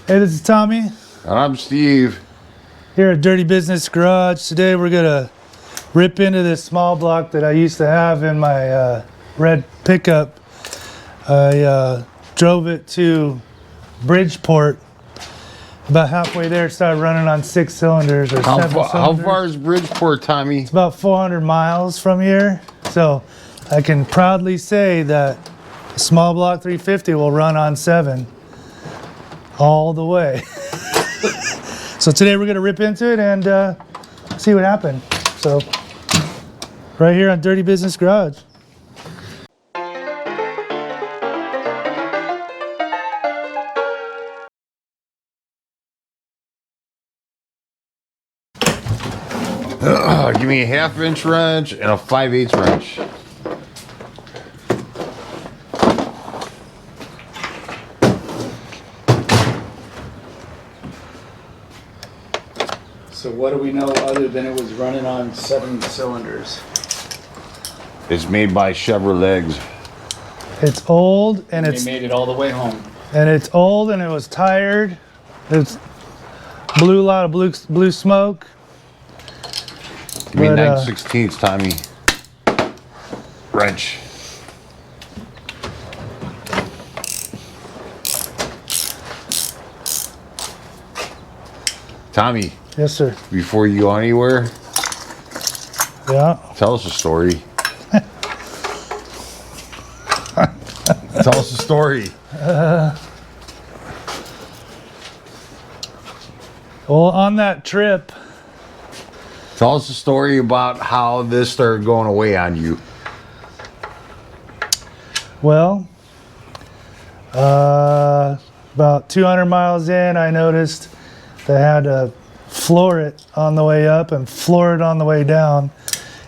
Hey, this is Tommy. And I'm Steve. Here at Dirty Business Garage. Today we're gonna rip into this small block that I used to have in my red pickup. I drove it to Bridgeport. About halfway there, it started running on 6 cylinders or 7 cylinders. How far is Bridgeport, Tommy? It's about 400 miles from here. So I can proudly say that a small block 350 will run on 7 all the way. So today we're gonna rip into it and see what happened. So right here on Dirty Business Garage. Give me a 1/2-inch wrench and a 5/8 wrench. So what do we know other than it was running on 7 cylinders? It's made by Chevrolet. It's old and They made it all the way home. it's old and it was tired. It's blew a lot of blue smoke. Give me But, 9/16, Tommy. Wrench. Tommy, Yes, sir. before you go anywhere, Yeah. tell us a story. Tell us a story. Well, on that trip, Tell us a story about how this started going away on you. well, about 200 miles in, I noticed they had to floor it on the way up and floor it on the way down.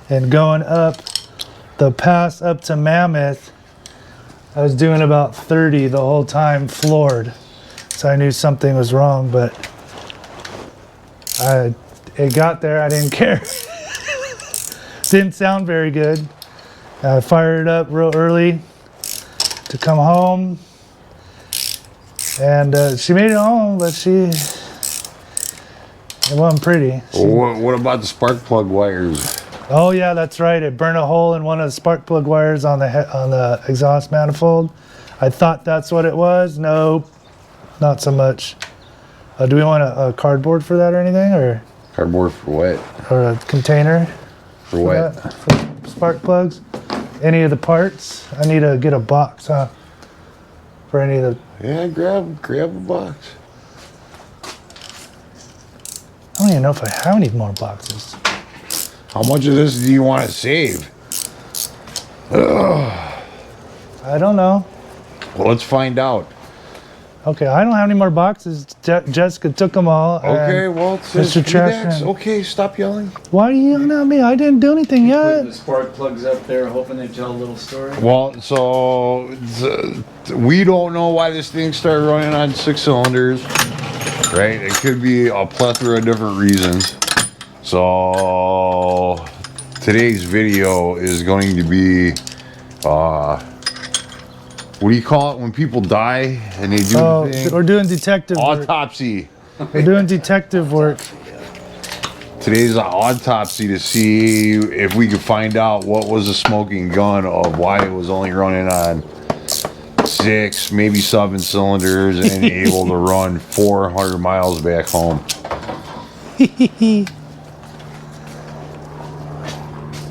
And going up the pass up to Mammoth, I was doing about 30 the whole time floored. So I knew something was wrong, but it got there, I didn't care. Didn't sound very good. I fired it up real early to come home. And she made it home, but it wasn't pretty. What about the spark plug wires? Oh yeah, that's right. It burned a hole in one of the spark plug wires on the exhaust manifold. I thought that's what it was. Nope, not so much. Do we want a cardboard for that or anything, or Cardboard for what? a container For what? that, for spark plugs? Any of the parts? I need to get a box, huh? For any of the. Yeah, grab a box. I don't even know if I have any more boxes. How much of this do you want to save? I don't know. Well, let's find out. Okay, I don't have any more boxes. Jessica took them all. Okay, well, it says Mr. Trash Kleenex. Man. Okay, stop yelling. Why are you yelling at me? I didn't do anything Putting yet. the spark plugs up there, hoping they tell a little story. Well, so we don't know why this thing started running on 6 cylinders, right? It could be a plethora of different reasons. So today's video is going to be, what do you call it when people die and they do the thing? We're doing detective work. Autopsy. We're doing detective work. Today's an autopsy to see if we could find out what was the smoking gun of why it was only running on 6, maybe 7 cylinders and able to run 400 miles back home.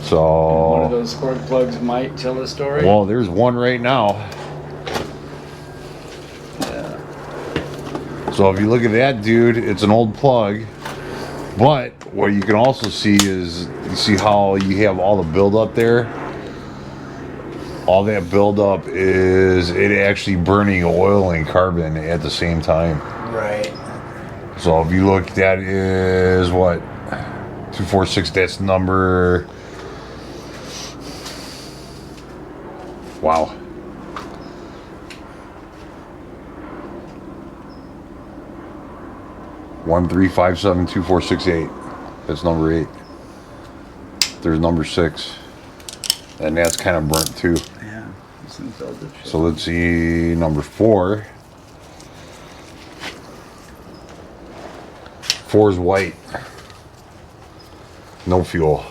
So, One of those spark plugs might tell a story. well, there's one right now. So if you look at that, dude, it's an old plug. But what you can also see is, you see how you have all the buildup there? All that buildup is it actually burning oil and carbon at the same time. Right. So if you look, that is what? 246, that's number... Wow. One 3572468. That's number 8. There's number 6, and that's kind of burnt too. Yeah. So let's see number 4. 4's white. No fuel.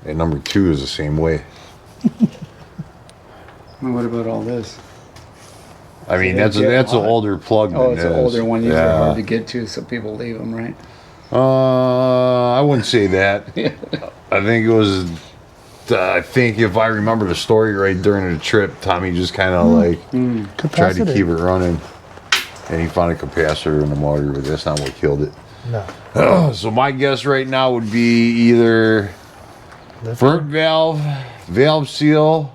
And number 2 is the same way. Well, what about all this? I mean, So that's an older plug than Oh, it's this. an older one. Usually Yeah. hard to get to, so people leave them, right? I wouldn't say that. I think it was. I think if I remember the story right during the trip, Tommy just kind of tried to Capacitor. keep it running, and he found a capacitor in the motor, but that's not what killed it. No. So my guess right now would be either burnt valve, valve seal,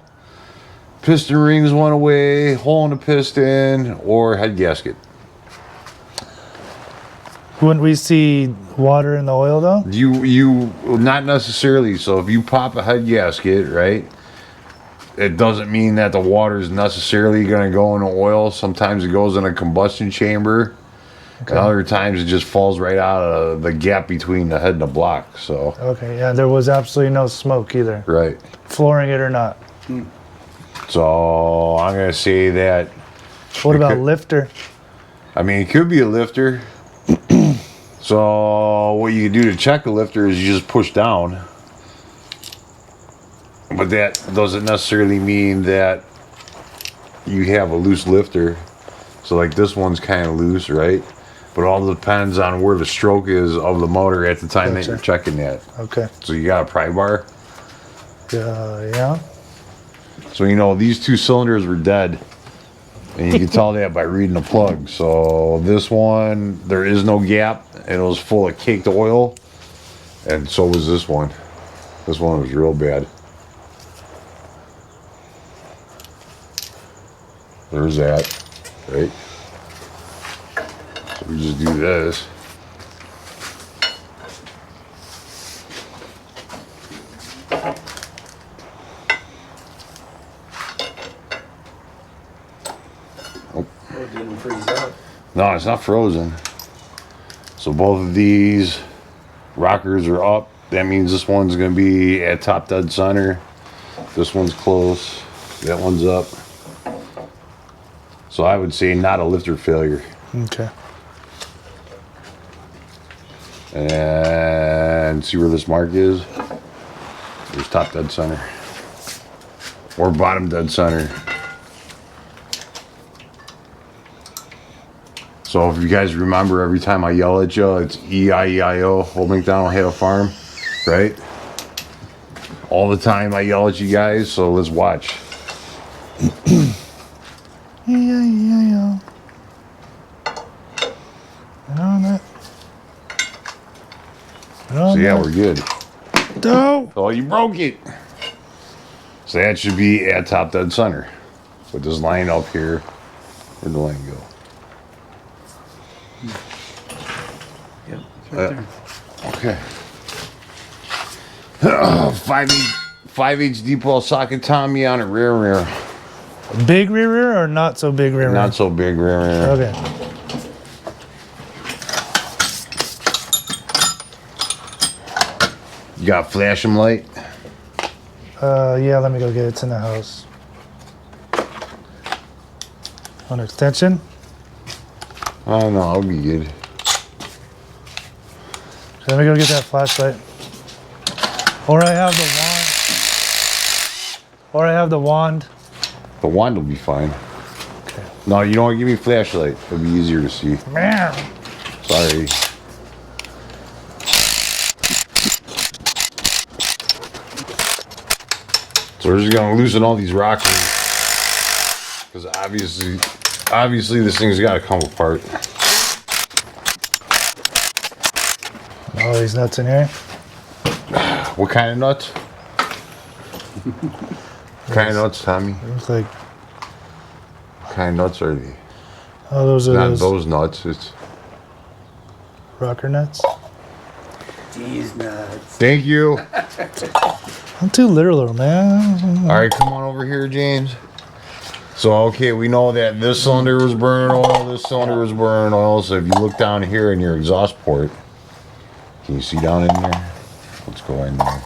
piston rings went away, hole in the piston, or head gasket. Wouldn't we see water in the oil though? You not necessarily. So if you pop a head gasket, right, it doesn't mean that the water is necessarily going to go in the oil. Sometimes it goes in a combustion chamber. Okay. And other times it just falls right out of the gap between the head and the block. So Okay, yeah, there was absolutely no smoke either. right. Flooring it or not. So I'm going to say that. What It about could- lifter? I mean, it could be a lifter. So what you do to check a lifter is you just push down. But that doesn't necessarily mean that you have a loose lifter. So like this one's kind of loose, right? But it all depends on where the stroke is of the motor at the time that Gotcha. you're checking that. Okay. So you got a pry bar. Yeah. So you know these 2 cylinders were dead. And you can tell that by reading the plug. So this one, there is no gap. And it was full of caked oil. And so was this one. This one was real bad. There's that. Right? So we just do this. Oh, it didn't freeze up. No, it's not frozen. So both of these rockers are up. That means this one's going to be at top dead center. This one's close. That one's up. So I would say not a lifter failure. Okay. And see where this mark is? There's top dead center. Or bottom dead center. So if you guys remember, every time I yell at you, it's E-I-E-I-O, Old MacDonald had a farm, right? All the time I yell at you guys, so let's watch. Yeah. On that. So yeah, we're good. No. Oh, you broke it. So that should be at top dead center. With this line up here, where'd the line go? Yep, it's right there. Okay. 5/8 deep well socket Tommy on a rear. Big rear or not so big rear? Not so big rear. Okay. You got a flashing light? Yeah, let me go get it. It's in the house. On extension? Oh no, I'll be good. Let me go get that flashlight. Or I have the wand. The wand will be fine. Okay. No, you don't give me a flashlight. It'll be easier to see. Meow. Sorry. So we're just gonna loosen all these rockers because obviously this thing's got to come apart. All these nuts in here. What kind of nuts? What kind of nuts, Tommy? Looks like, What kind of nuts are they? oh, those are Not those those nuts. It's rocker nuts. These nuts. thank you. I'm too literal, man. All right, come on over here, James. So, okay, we know that this cylinder was burning oil, this cylinder was burning oil. So if you look down here in your exhaust port, can you see down in there? Let's go in there.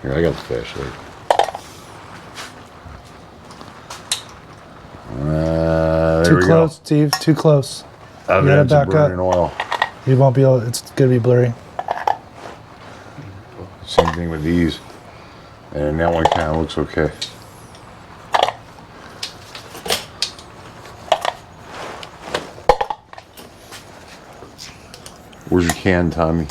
Here, I got the flashlight. Too we close, go. Steve. Too close. Evidence of back up. burning oil. You won't be able. It's gonna be blurry. Same thing with these. And that one kind of looks okay. Where's your can, Tommy?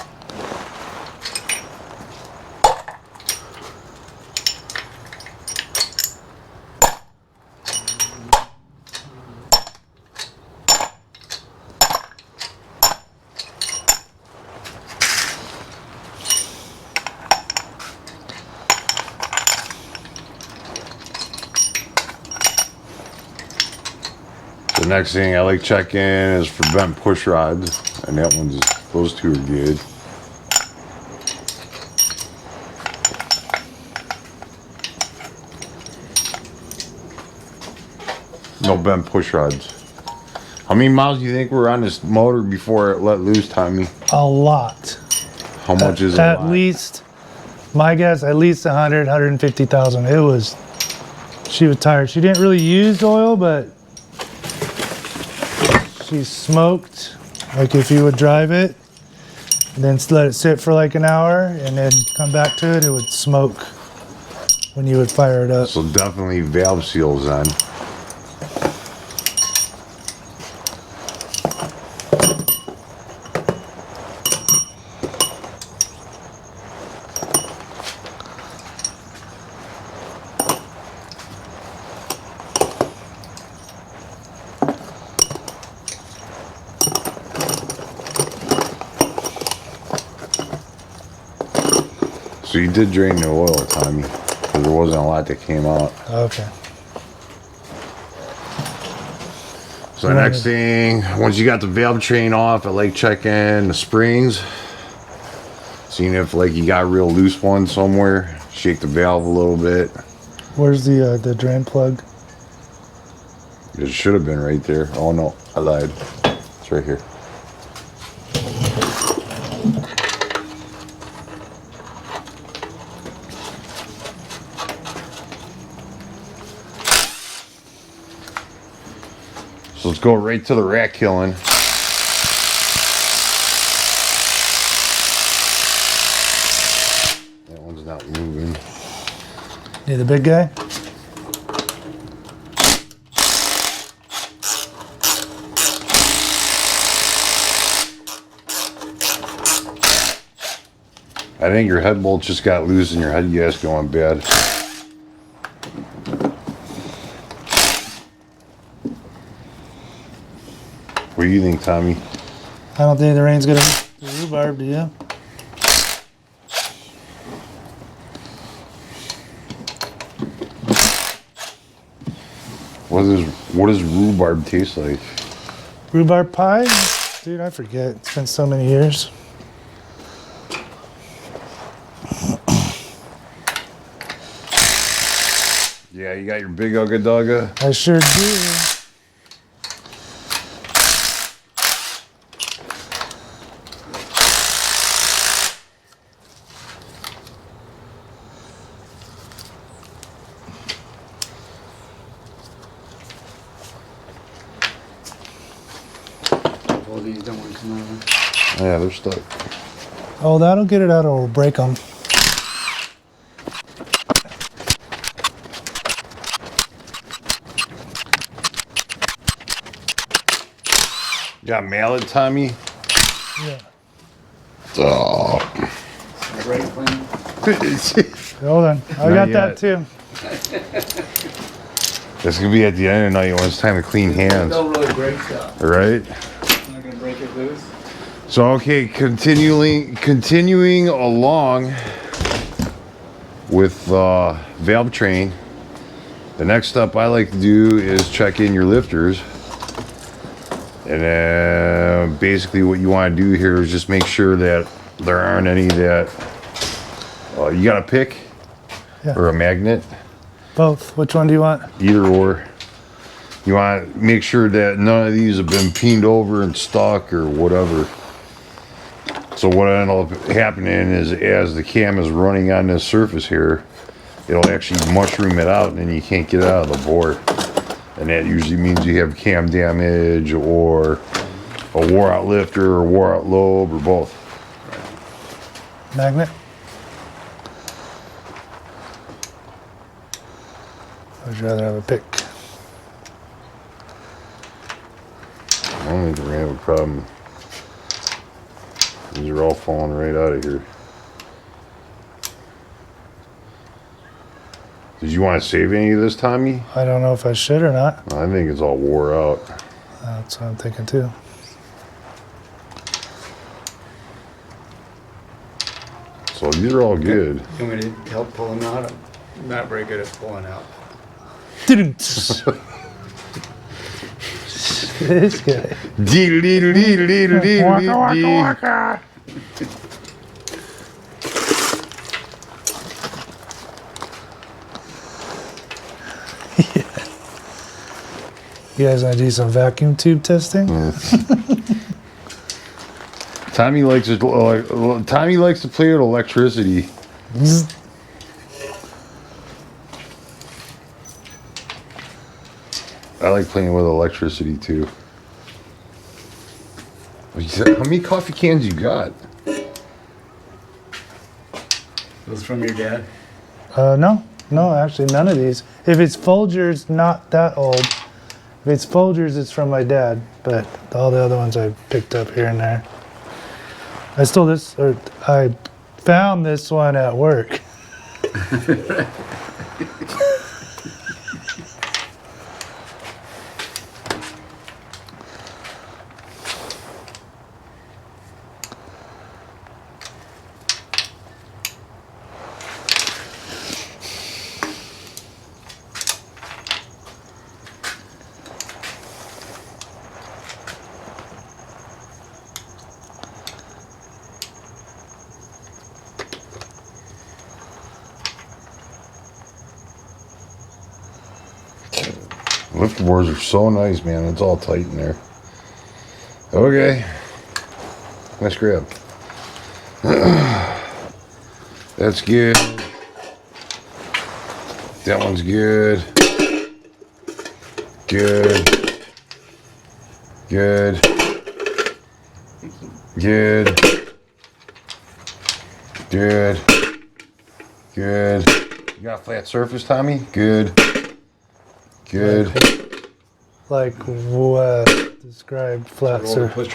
The next thing I like checking is for bent push rods, and that one's, those two are good. No bent push rods. How many miles do you think were on this motor before it let loose, Tommy? A lot. How much is it? At least, my guess, at least 100, 150,000. It was. She was tired. She didn't really use oil, but she smoked. Like if you would drive it, and then let it sit for like an hour, and then come back to it, it would smoke when you would fire it up. So definitely valve seals then. So you did drain the oil, Tommy, because there wasn't a lot that came out. Okay. So the next thing, once you got the valve train off, I like checking the springs, seeing if like you got a real loose one somewhere. Shake the valve a little bit. Where's the drain plug? It should have been right there. Oh no, I lied. It's right here. So let's go right to the rat killing. That one's not moving. Yeah, the big guy? I think your head bolt just got loose and your head gas going bad. What do you think, Tommy? I don't think the rain's gonna hit the rhubarb, do you? What does rhubarb taste like? Rhubarb pie? Dude, I forget. It's been so many years. Yeah, you got your big ugga dugga. I sure do. All these don't want to come out. Yeah, they're stuck. Oh, that'll get it out or we'll break them. You got mallet, Tommy? Yeah. Oh. Right clean. Hold on. I Not got yet. that too. That's gonna be at the end of the night when it's time to clean hands. Don't really break stuff. Right? Not gonna break it loose. So okay, continuing along with valve train. The next step I like to do is check in your lifters. And then basically what you want to do here is just make sure that there aren't any that you got a pick Yeah. or a magnet, Both. Which one do you want? either or. You want to make sure that none of these have been peened over and stuck or whatever. So what ended up happening is as the cam is running on this surface here, it'll actually mushroom it out and then you can't get it out of the bore. And that usually means you have cam damage or a wore out lifter or wore out lobe or both. Magnet? I'd rather have a pick. I don't think we're gonna have a problem. These are all falling right out of here. Did you want to save any of this, Tommy? I don't know if I should or not. I think it's all wore out. That's what I'm thinking too. So these are all good. You want me to help pull them out? I'm not very good at pulling out. This guy. Waka, waka, waka. You guys want to do some vacuum tube testing? Tommy likes to play with electricity. Zzz. I like playing with electricity too. How many coffee cans you got? Those from your dad? No, actually none of these. If it's Folgers, not that old. If it's Folgers, it's from my dad, but all the other ones I picked up here and there. I found this one at work. Lift boards are so nice, man. It's all tight in there. Okay. Nice grab. That's good. That one's good. Good. Good. Good. Good. Good. You got a flat surface, Tommy? Good. Good. Like what? Describe flat surface.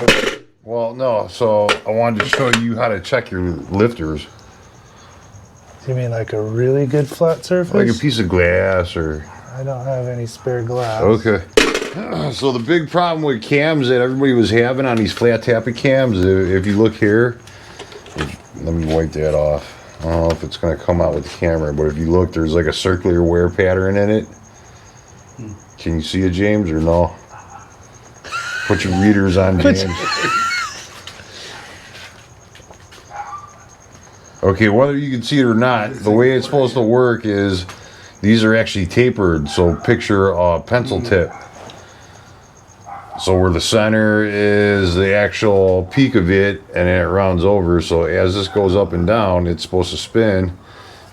Well, no. So I wanted to show you how to check your lifters. You mean like a really good flat surface? Like a piece of glass or... I don't have any spare glass. Okay. So the big problem with cams that everybody was having on these flat tappet cams, if you look here, let me wipe that off. I don't know if it's going to come out with the camera, but if you look, there's like a circular wear pattern in it. Can you see it, James, or no? Put your readers on, James. Okay, whether you can see it or not, the way it's supposed to work is these are actually tapered. So picture a pencil tip. So where the center is the actual peak of it, and then it rounds over. So as this goes up and down, it's supposed to spin,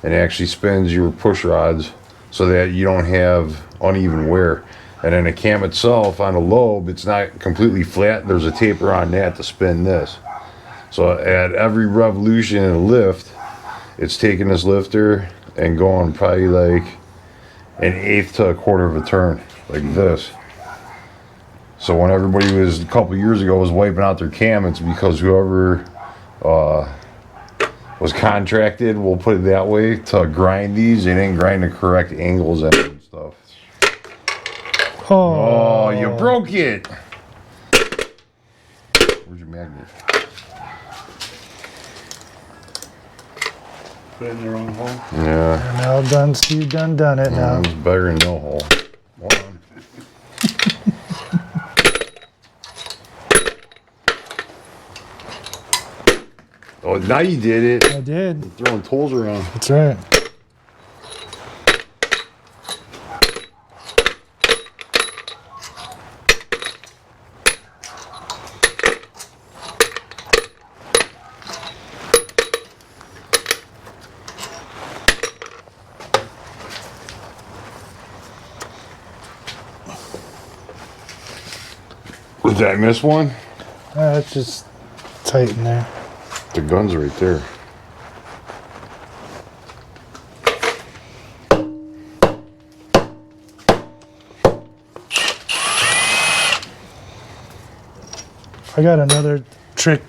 and it actually spins your push rods so that you don't have uneven wear. And then the cam itself on the lobe, it's not completely flat. There's a taper on that to spin this. So at every revolution in a lift, it's taking this lifter and going probably like an eighth to a quarter of a turn, like this. So when everybody was, a couple years ago, was wiping out their cam, it's because whoever was contracted, we'll put it that way, to grind these, they didn't grind the correct angles and stuff. Oh, you broke it! Where's your magnet? Put it in the wrong hole. Yeah. Now done, Steve, done it now. It's better than no hole. Hold on. Oh, now you did it. I did. You're throwing tools around. That's right. Did I miss one? It's just tight in there. The gun's right there. I got another trick.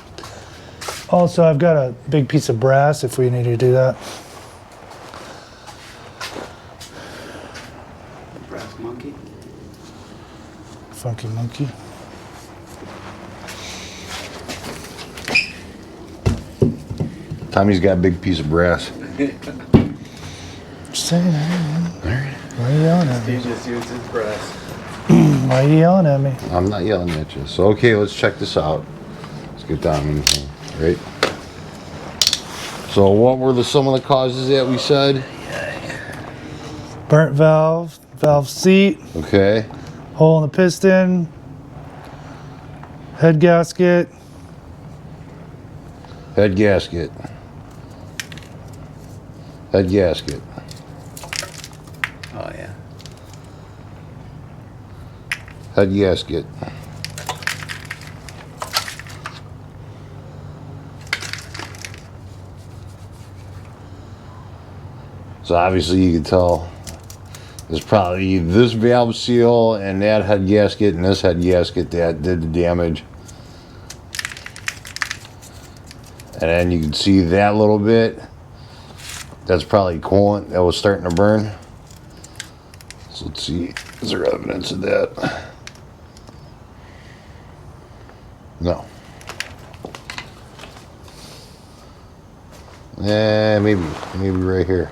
Also, I've got a big piece of brass if we need to do that. Brass monkey. Funky monkey. Tommy's got a big piece of brass. Just saying. Why are you yelling at He me? just used his brass. Why are you yelling at me? I'm not yelling at you. So, okay, let's check this out. Let's get down in here, right? So, what were some of the causes that we said? Burnt valve, valve seat, Okay. hole in the piston, head gasket, Head gasket. Head gasket. Oh yeah. Head gasket. So obviously you can tell there's probably this valve seal and that head gasket and this head gasket that did the damage. And then you can see that little bit. That's probably coolant that was starting to burn. So let's see, is there evidence of that? No. Maybe right here.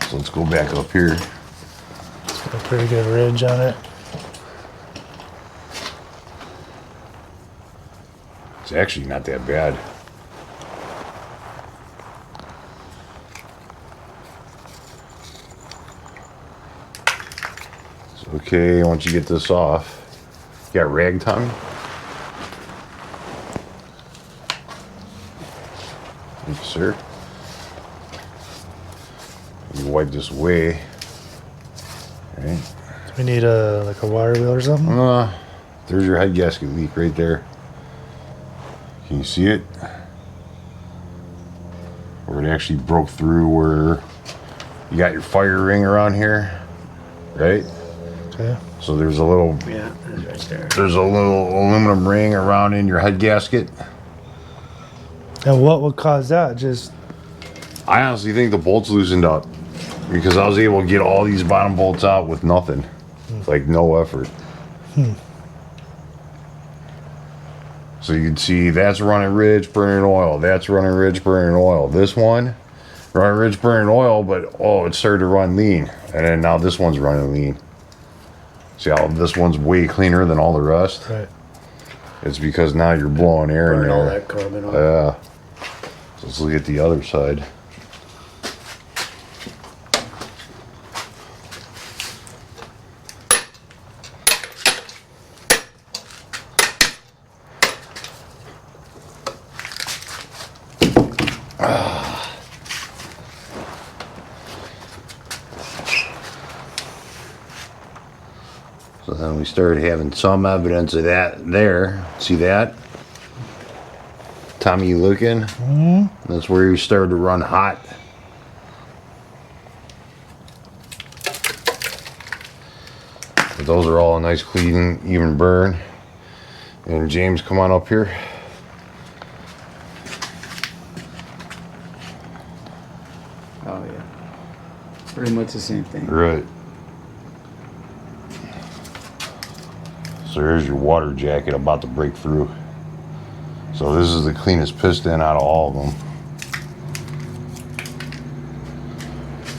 So let's go back up here. it's got a pretty good ridge on it. It's actually not that bad. So, okay, once you get this off, you got rag, Tommy? Thank you, sir. You wipe this away. Alright. We need like a wire wheel or something. There's your head gasket leak right there. Can you see it? Where it actually broke through where you got your fire ring around here, right? Okay. So there's a little Yeah, that's right there. there's a little aluminum ring around in your head gasket. And what would cause that? Just I honestly think the bolts loosened up because I was able to get all these bottom bolts out with nothing, like no effort. So you can see that's running ridge, burning oil. That's running ridge, burning oil. This one, running ridge, burning oil, but oh, it started to run lean. And then now this one's running lean. See how this one's way cleaner than all the rest? right. It's because now you're blowing air in Burn all there. that carbon off. Yeah. So let's look at the other side. So then we started having some evidence of that there. See that? Tommy, you looking? Mm-hmm. That's where you started to run hot. But those are all a nice, clean, even burn. And James, come on up here. Oh yeah. Pretty much the same thing. Right. So there's your water jacket about to break through. So this is the cleanest piston out of all of them.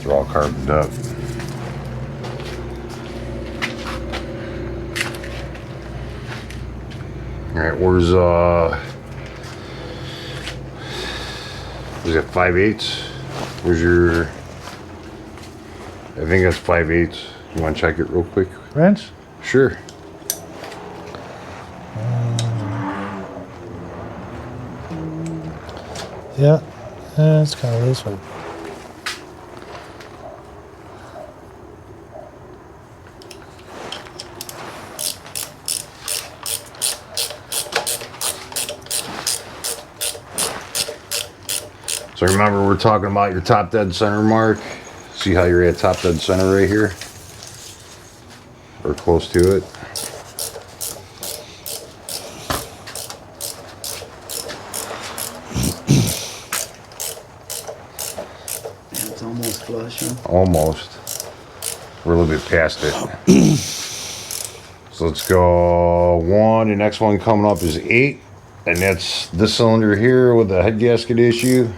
They're all carboned up. All right, where's is it 5/8? Where's your? I think that's 5/8. You want to check it real quick? Wrench? Sure. Yeah. It's kind of loose one. So remember, we're talking about your top dead center mark. See how you're at top dead center right here? Or close to it. It's almost flush, huh? Almost. We're a little bit past it. So let's go 1. The next one coming up is 8. And that's this cylinder here with the head gasket issue.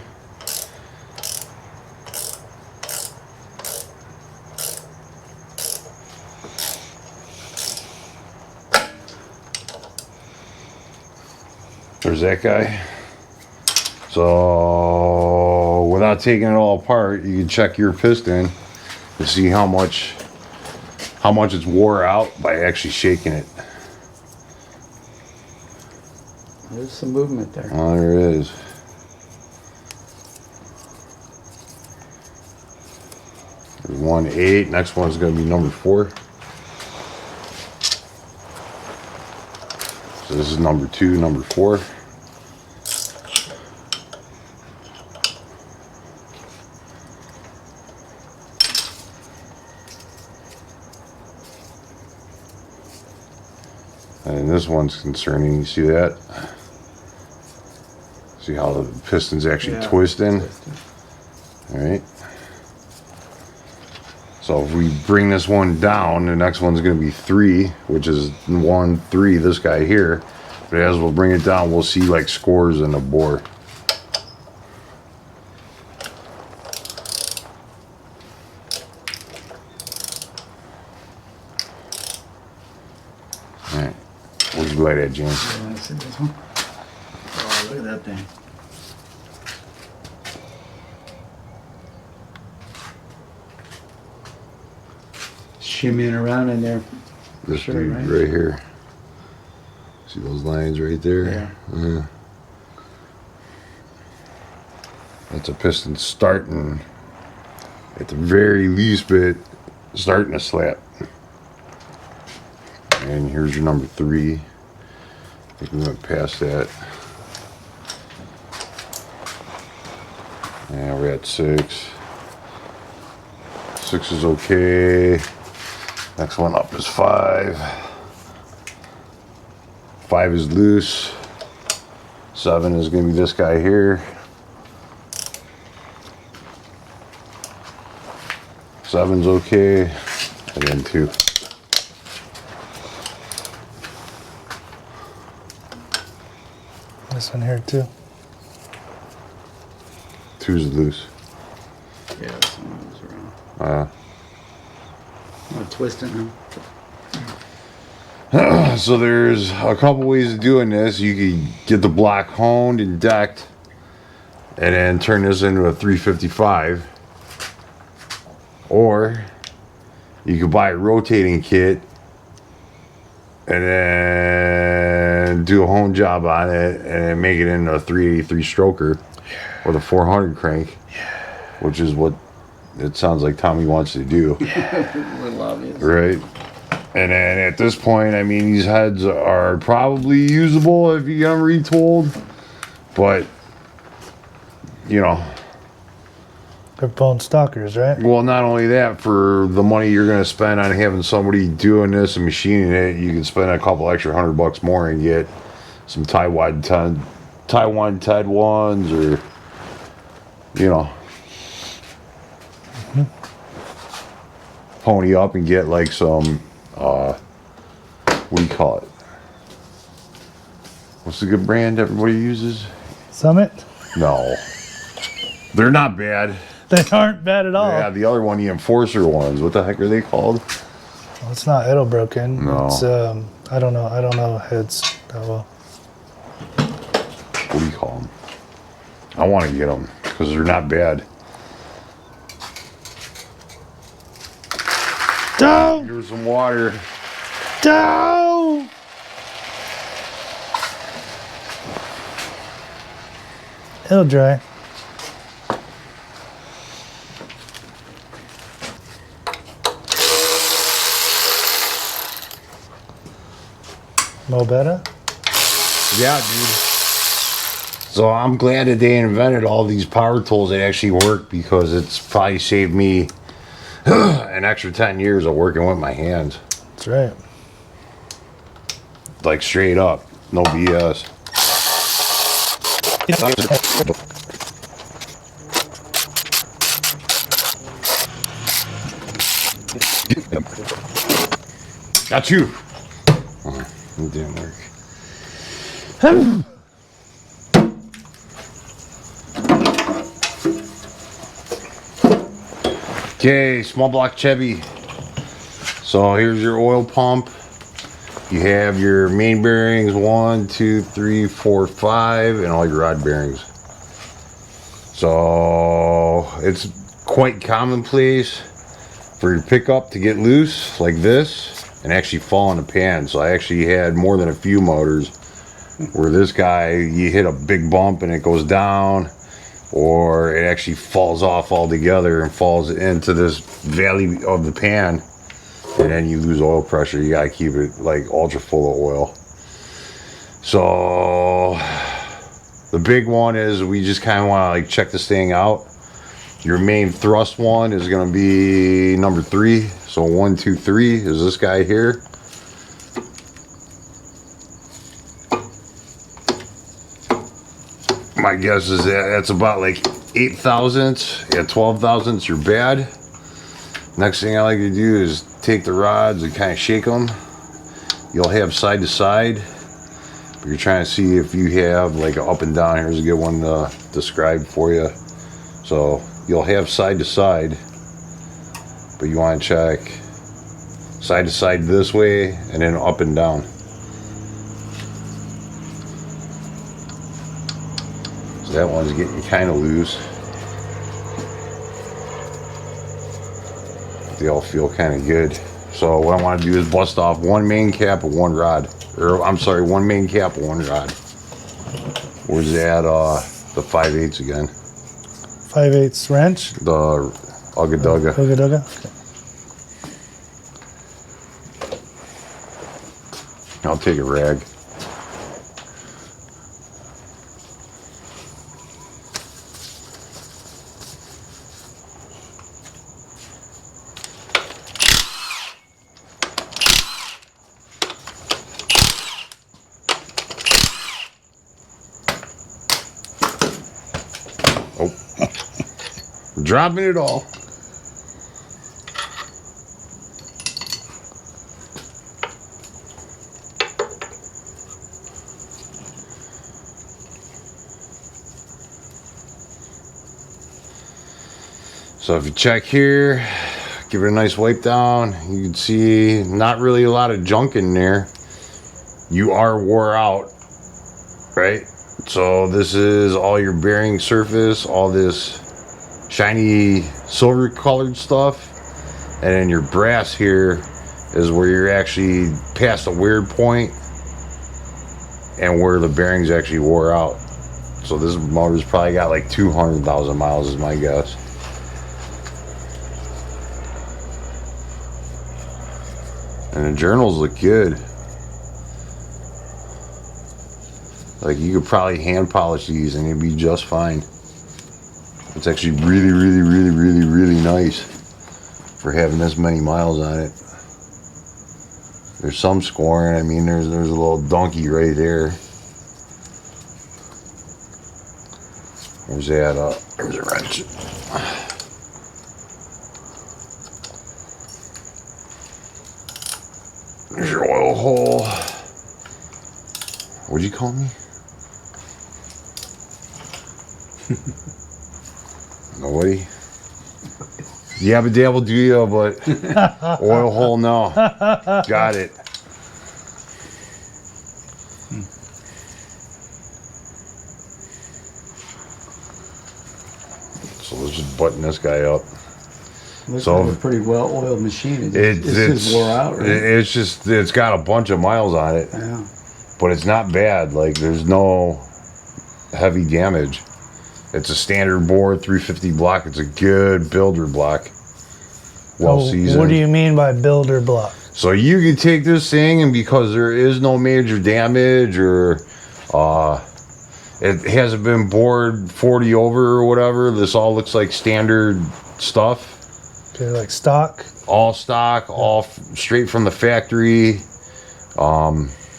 There's that guy. So without taking it all apart, you can check your piston to see how much it's wore out by actually shaking it. There's some movement there. Oh, there is. There's 1, 8. Next one's going to be number 4. So this is number 2, number 4. And this one's concerning. You see that? See how the piston's actually twisting? All right. So if we bring this one down, the next one's going to be 3, which is 1, 3, this guy here. But as we'll bring it down, we'll see like scores in the bore. All right. Where'd you light at, James? You want to see this one? Oh, look at that thing. Shimmying around in there. This Sure, dude right? right here. See those lines right there? Yeah. That's a piston starting at the very least bit, starting to slap. And here's your number 3. I think we went past that. Yeah, we're at 6. 6 is okay. Next one up is 5. 5 is loose. 7 is going to be this guy here. 7's okay. And then 2. This one here too. 2's loose. Yeah, this one moves around. I'm twisting now. So there's a couple ways of doing this. You could get the block honed and decked and then turn this into a 355. Or you could buy a rotating kit and then do a hone job on it and then make it into a 383 stroker with a 400 crank, which is what it sounds like Tommy wants to do. A little obvious. Right. And then at this point, I mean, these heads are probably usable if you get them retooled. But, you know. They're bone stalkers, right? Well, not only that, for the money you're going to spend on having somebody doing this and machining it, you can spend a couple extra $100 more and get some Taiwan Ted 1s or, you know. Pony up and get like some, what do you call it? What's the good brand everybody uses? Summit? No. They're not bad. They aren't bad at all. Yeah, the other one, the Enforcer ones. What the heck are they called? Well, it's not Edelbroken. No. It's I don't know heads that well. What do you call them? I want to get them because they're not bad. Down! Here's some water. Down! It'll dry. Mo better? Yeah, dude. So I'm glad that they invented all these power tools that actually work, because it's probably saved me an extra 10 years of working with my hands. That's right. Like straight up, no BS. Got you. Oh, it didn't work. Okay, small block Chevy. So here's your oil pump. You have your main bearings, 1, 2, 3, 4, 5, and all your rod bearings. So it's quite commonplace for your pickup to get loose like this and actually fall in the pan. So I actually had more than a few motors where this guy, you hit a big bump and it goes down, or it actually falls off altogether and falls into this valley of the pan, and then you lose oil pressure. You gotta keep it like ultra full of oil. So the big one is we just kind of want to like check this thing out. Your main thrust one is going to be number 3. So 1, 2, 3 is this guy here. My guess is that that's about like 8 thousandths. At 12 thousandths, you're bad. Next thing I like to do is take the rods and kind of shake them. You'll have side to side. You're trying to see if you have like an up and down. Here's a good one to describe for you. So you'll have side to side, but you want to check side to side this way and then up and down. So that one's getting kind of loose. They all feel kind of good. So what I want to do is bust off one main cap and one rod. Or I'm sorry, one main cap and one rod. Where's that the 5/8 again? 5/8 wrench? The Ugga Dugga. Ugga Dugga? Okay. I'll take a rag. Oh, dropping it all. So if you check here, give it a nice wipe down, you can see not really a lot of junk in there. You are wore out, right? So this is all your bearing surface, all this shiny silver colored stuff, and then your brass here is where you're actually past a weird point and where the bearings actually wore out. So this motor's probably got like 200,000 miles is my guess. And the journals look good. Like you could probably hand polish these and it'd be just fine. It's actually really, really, really, really, really nice for having this many miles on it. There's some scoring. I mean, there's a little donkey right there. Where's that? There's a wrench. There's your oil hole. What'd you call me? Nobody? Yabba dabba do ya, but oil hole no. Got it. So let's just button this guy up. Looks So- like a pretty well-oiled machine. It's just wore out, right? It's got a bunch of miles on it, Yeah. but it's not bad. Like there's no heavy damage. It's a standard bore 350 block. It's a good builder block. Well seasoned. What do you mean by builder block? So you can take this thing, and because there is no major damage or It hasn't been bored 40 over or whatever. This all looks like standard stuff. Okay, like stock. All stock, all straight from the factory.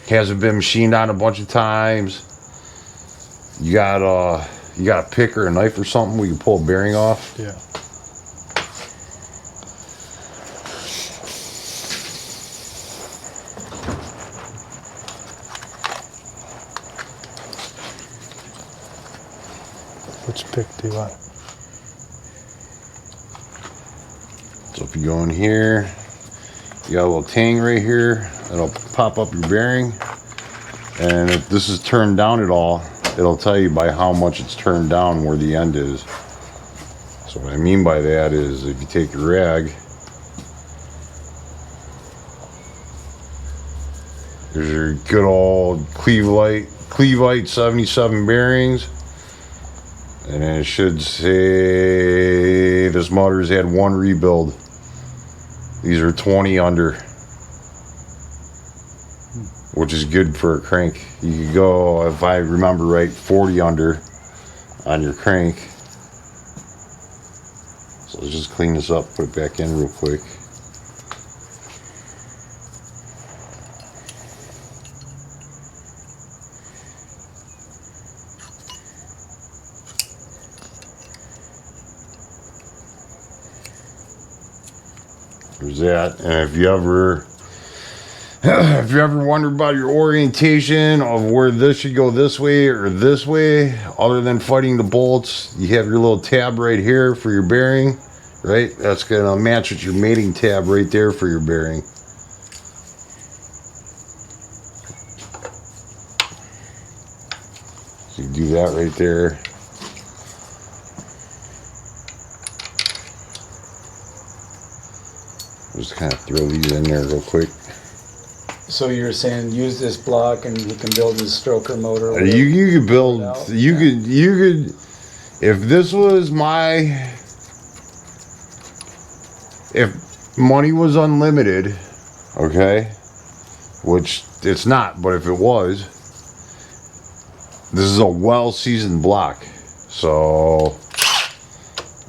Hasn't been machined on a bunch of times. You got a pick or a knife or something we can pull a bearing off. Yeah. Which pick do you want? So if you go in here, you got a little tang right here. It'll pop up your bearing. And if this is turned down at all, it'll tell you by how much it's turned down where the end is. So what I mean by that is if you take your rag, there's your good old Cleveite 77 bearings. And then it should say this motor's had one rebuild. These are 20 under, which is good for a crank. You could go, if I remember right, 40 under on your crank. So let's just clean this up, put it back in real quick. There's that. And if you ever wonder about your orientation of where this should go this way or this way, other than fighting the bolts, you have your little tab right here for your bearing, right? That's gonna match with your mating tab right there for your bearing. So you do that right there. Just kind of throw these in there real quick. So you're saying use this block and you can build a stroker motor? Or You could build, you could, if this was if money was unlimited, okay, which it's not, but if it was, this is a well-seasoned block. So,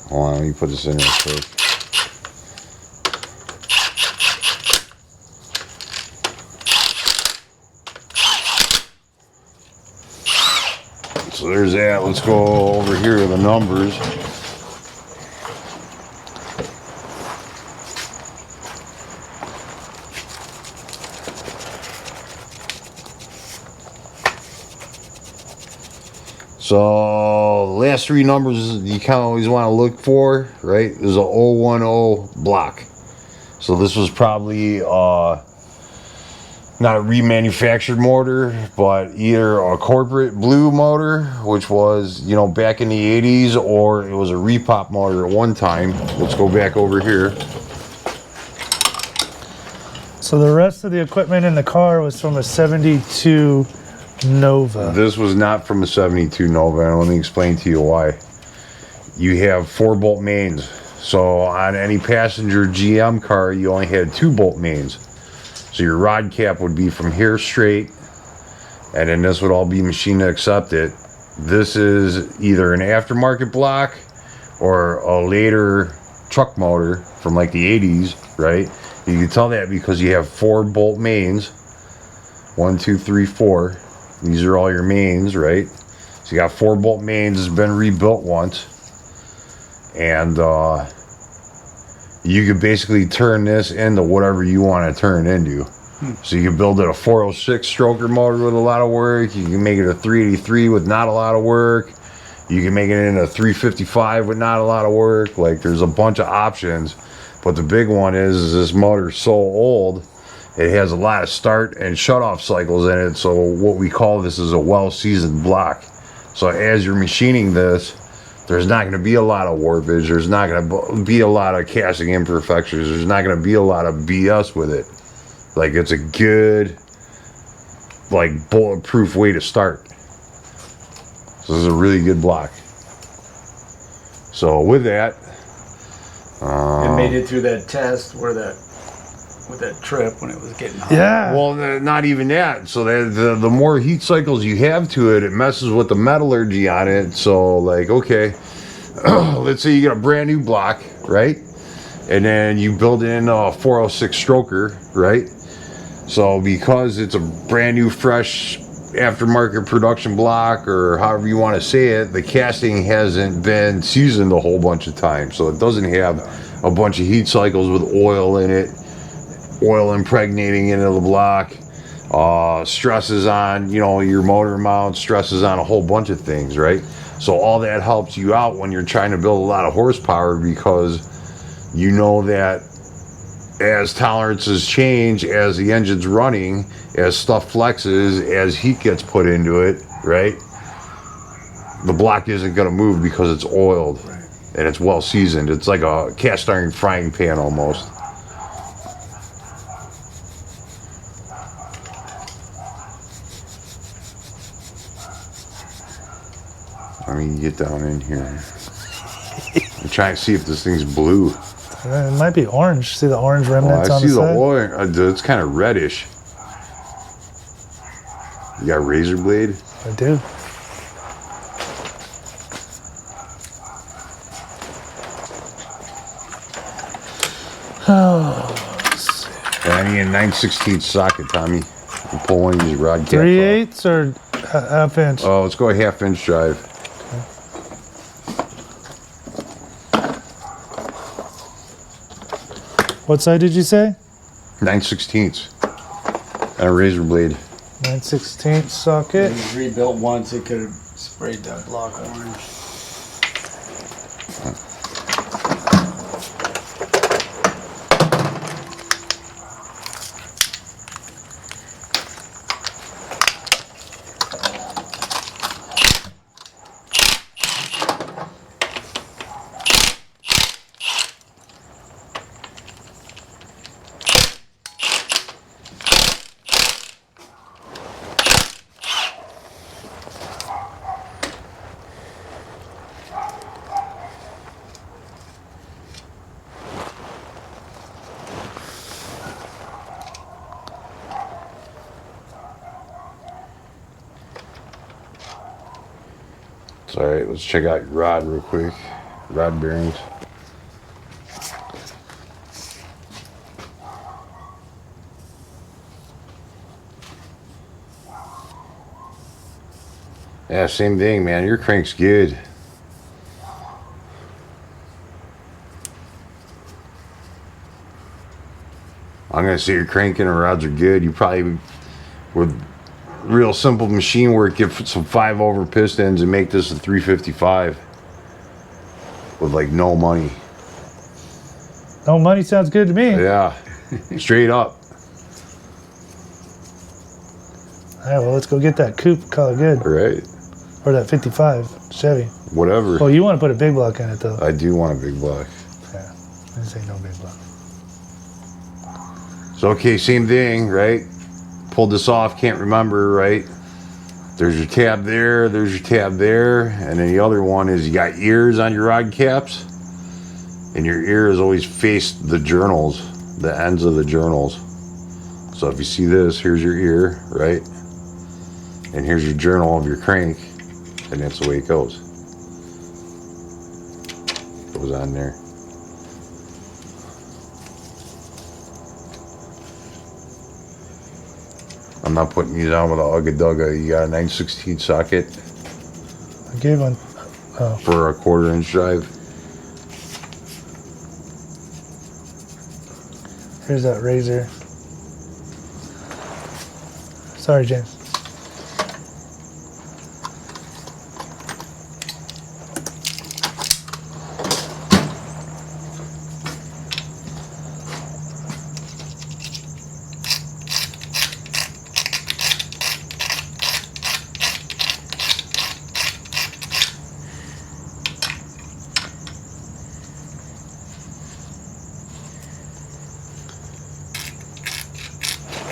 hold on, let me put this in real quick. So there's that. Let's go over here to the numbers. So last three numbers you kind of always want to look for, right? Is a 010 block. So this was probably not a remanufactured motor, but either a corporate blue motor, which was, you know, back in the 80s, or it was a repop motor at one time. Let's go back over here. So the rest of the equipment in the car was from a 72 Nova. This was not from a 72 Nova, and let me explain to you why. You have 4-bolt mains. So on any passenger GM car, you only had 2-bolt mains. So your rod cap would be from here straight, and then this would all be machine to accept it. This is either an aftermarket block or a later truck motor from like the 80s, right? You can tell that because you have 4-bolt mains. 1, 2, 3, 4. These are all your mains, right? So you got 4-bolt mains. It's been rebuilt once. And you could basically turn this into whatever you want to turn it into. So you can build it a 406 stroker motor with a lot of work. You can make it a 383 with not a lot of work. You can make it into a 355 with not a lot of work. Like, there's a bunch of options. But the big one is this motor's so old, it has a lot of start and shut off cycles in it. So what we call this is a well-seasoned block. So as you're machining this, there's not going to be a lot of warpage. There's not going to be a lot of casting imperfections. There's not going to be a lot of BS with it. Like, it's a good, like, bulletproof way to start. So this is a really good block. So with that, it made it through that test where that with that trip when it was getting hot. Yeah. Well, not even that. So the more heat cycles you have to it, it messes with the metallurgy on it. So like, okay, let's say you get a brand new block, right? And then you build in a 406 stroker, right? So because it's a brand new, fresh aftermarket production block, or however you want to say it, the casting hasn't been seasoned a whole bunch of times. So it doesn't have a bunch of heat cycles with oil in it, oil impregnating into the block, stresses on, you know, your motor mount, stresses on a whole bunch of things, right? So all that helps you out when you're trying to build a lot of horsepower, because you know that as tolerances change, as the engine's running, as stuff flexes, as heat gets put into it, right? The block isn't going to move because it's oiled, Right. and it's well seasoned. It's like a cast iron frying pan almost. I mean, get down in here. I'm trying to see if this thing's blue. It might be orange. See the orange remnants I on see the the side? orange. It's kind of reddish. You got a razor blade? I do. And I need a 9/16 socket, Tommy. You pull one of these rod caps 3/8 or half inch? off. Oh, let's go a 1/2 inch drive. What side did you say? 9/16 and a razor blade. 9/16 socket. It was rebuilt once. It could have sprayed that block orange. It's all right. Let's check out your rod real quick. Rod bearings. Yeah, same thing, man. Your crank's good. I'm gonna say your crank and the rods are good. You probably, with real simple machine work, get some 5-over pistons and make this a 355 with like no money. No money sounds good to me. Yeah, straight up. All right, well, let's go get that coupe, call it good. Right. Or that 55 Chevy. Whatever. Oh, you want to put a big block in it, though. I do want a big block. Yeah, this ain't no big block. So, okay, same thing, right? Pulled this off, can't remember, right? There's your tab there, there's your tab there, and then the other one is you got ears on your rod caps, and your ears always face the journals, the ends of the journals. So if you see this, here's your ear, right? And here's your journal of your crank, and that's the way it goes. Goes on there. I'm not putting these on with a Ugga-Dugga. You got a 9/16 socket I gave one. Oh, for a 1/4 inch drive. here's that razor. Sorry, James.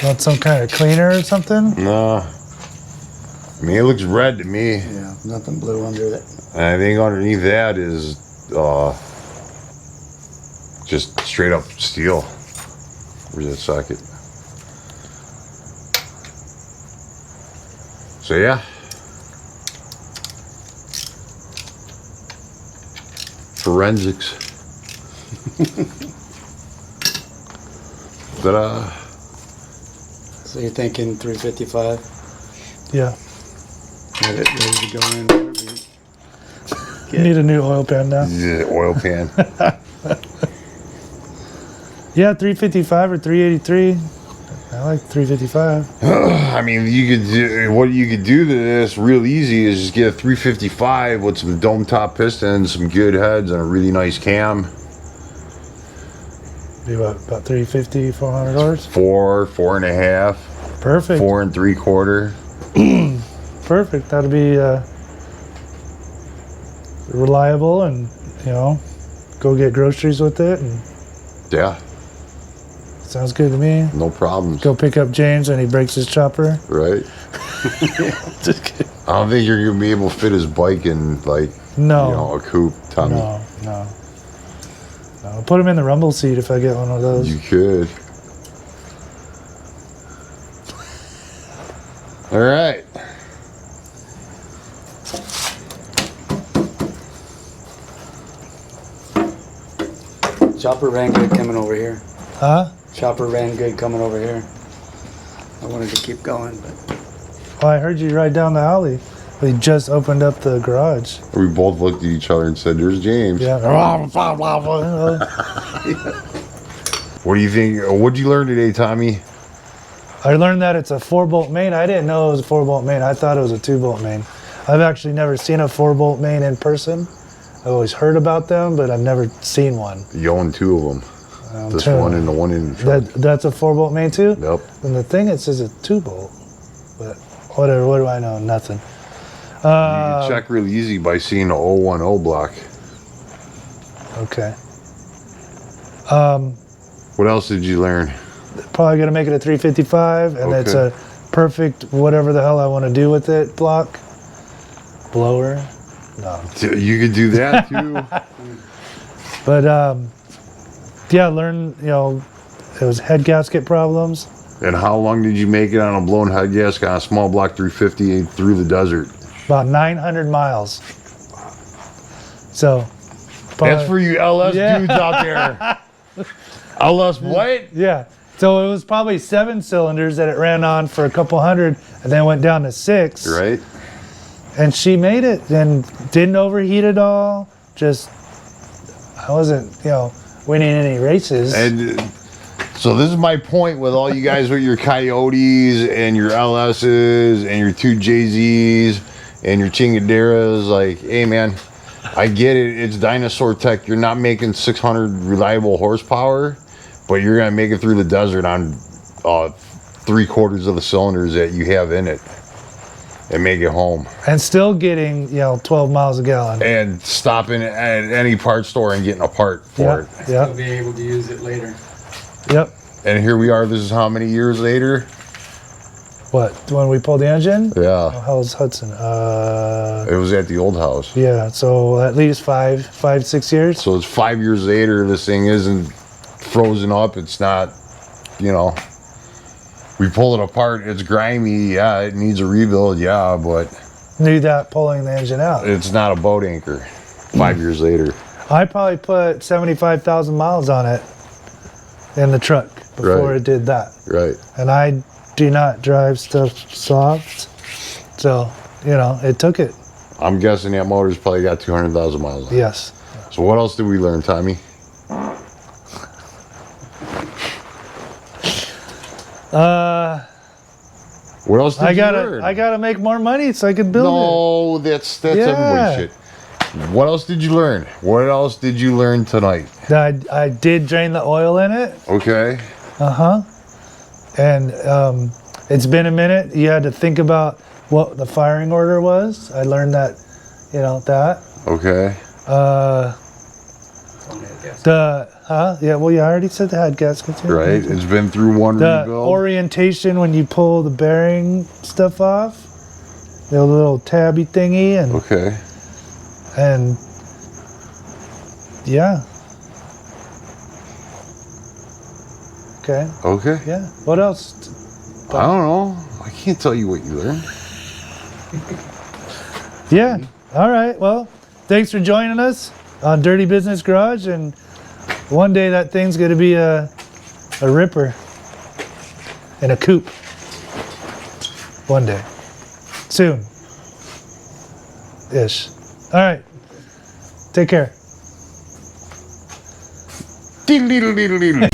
Want some kind of cleaner or something? No. I mean, it looks red to me. Yeah, nothing blue under it. And I think underneath that is just straight up steel. Where's that socket? So yeah. Forensics. Ta-da. So you're thinking 355? Yeah. Have it ready to go in. Whatever You need a new oil pan now. Yeah, oil pan. Yeah, 355 or 383. I like 355. I mean, you could do what you could do to this real easy is just get a 355 with some dome top pistons, some good heads, and a really nice cam. Be about 350, $400. 4.5, Perfect. 4 3/4. Perfect. That'll be reliable, and go get groceries with it. And Yeah, sounds good to me. no problems. Go pick up James when he breaks his chopper. Right? Just kidding. I don't think you're gonna be able to fit his bike in like No. a coupe, Tommy. No. I'll put him in the rumble seat if I get one of those. You could. All right. Chopper ran good coming over here. Huh? Chopper ran good coming over here. I wanted to keep going, but Oh, I heard you ride down the alley. We just opened up the garage. We both looked at each other and said, "There's James." Yeah. What do you think? What'd you learn today, Tommy? I learned that it's a 4-bolt main. I didn't know it was a 4-bolt main. I thought it was a 2-bolt main. I've actually never seen a 4-bolt main in person. I've always heard about them, but I've never seen one. You own 2 of them. This two. one and the one in the truck. That's a 4-bolt main too? Yep. And the thing, it says a 2-bolt. But whatever, what do I know? Nothing. You can check real easy by seeing the 010 block. Okay. What else did you learn? Probably gonna make it a 355, and it's a perfect whatever the hell I want to do with it block. Blower. No. You could do that too. But yeah, learn. It was head gasket problems. And how long did you make it on a blown head gasket on a small block 350 through the desert? About 900 miles. So. That's for you LS dudes out there. LS what? Yeah. So it was probably 7 cylinders that it ran on for a couple hundred, and then went down to 6. Right. And she made it and didn't overheat at all. Just, I wasn't, winning any races. And so this is my point with all you guys with your Coyotes and your LSs and your 2 JZs and your Chingaderas. Like, hey man, I get it. It's dinosaur tech. You're not making 600 reliable horsepower, but you're going to make it through the desert on 3/4 of the cylinders that you have in it and make it home. And still getting, 12 miles a gallon. And stopping at any part store and getting a part for it. Yeah. I'll be able to use it later. Yep. And here we are. This is how many years later? What? When we pulled the engine? Yeah. How's Hudson? It was at the old house. Yeah. So at least 6 years. So it's 5 years later. This thing isn't frozen up. It's not, we pull it apart. It's grimy. Yeah, it needs a rebuild. Yeah, but Knew that pulling the engine out. it's not a boat anchor. 5 years later. I probably put 75,000 miles on it in the truck before Right. it did that. Right. And I do not drive stuff soft. So, it took it. I'm guessing that motor's probably got 200,000 miles on it. Yes. So what else did we learn, Tommy? What else did you learn? I gotta make more money so I can build No, that's Yeah. everybody's shit. What else did you learn? What else did you learn tonight? it. I did drain the oil in it. Okay. And it's been a minute. You had to think about what the firing order was. I learned that, that. Okay. Yeah, well, you already said the head gasket too. Right. It's been through one The rebuild. orientation when you pull the bearing stuff off, the little tabby thingy, Okay. and yeah. Okay. Okay. Yeah. What else? I don't know. I can't tell you what you learned. Yeah. All right. Well, thanks for joining us on Dirty Business Garage, and one day that thing's gonna be a ripper and a coupe. One day. Soon. Ish. All right. Take care. Diddle, diddle, diddle, diddle.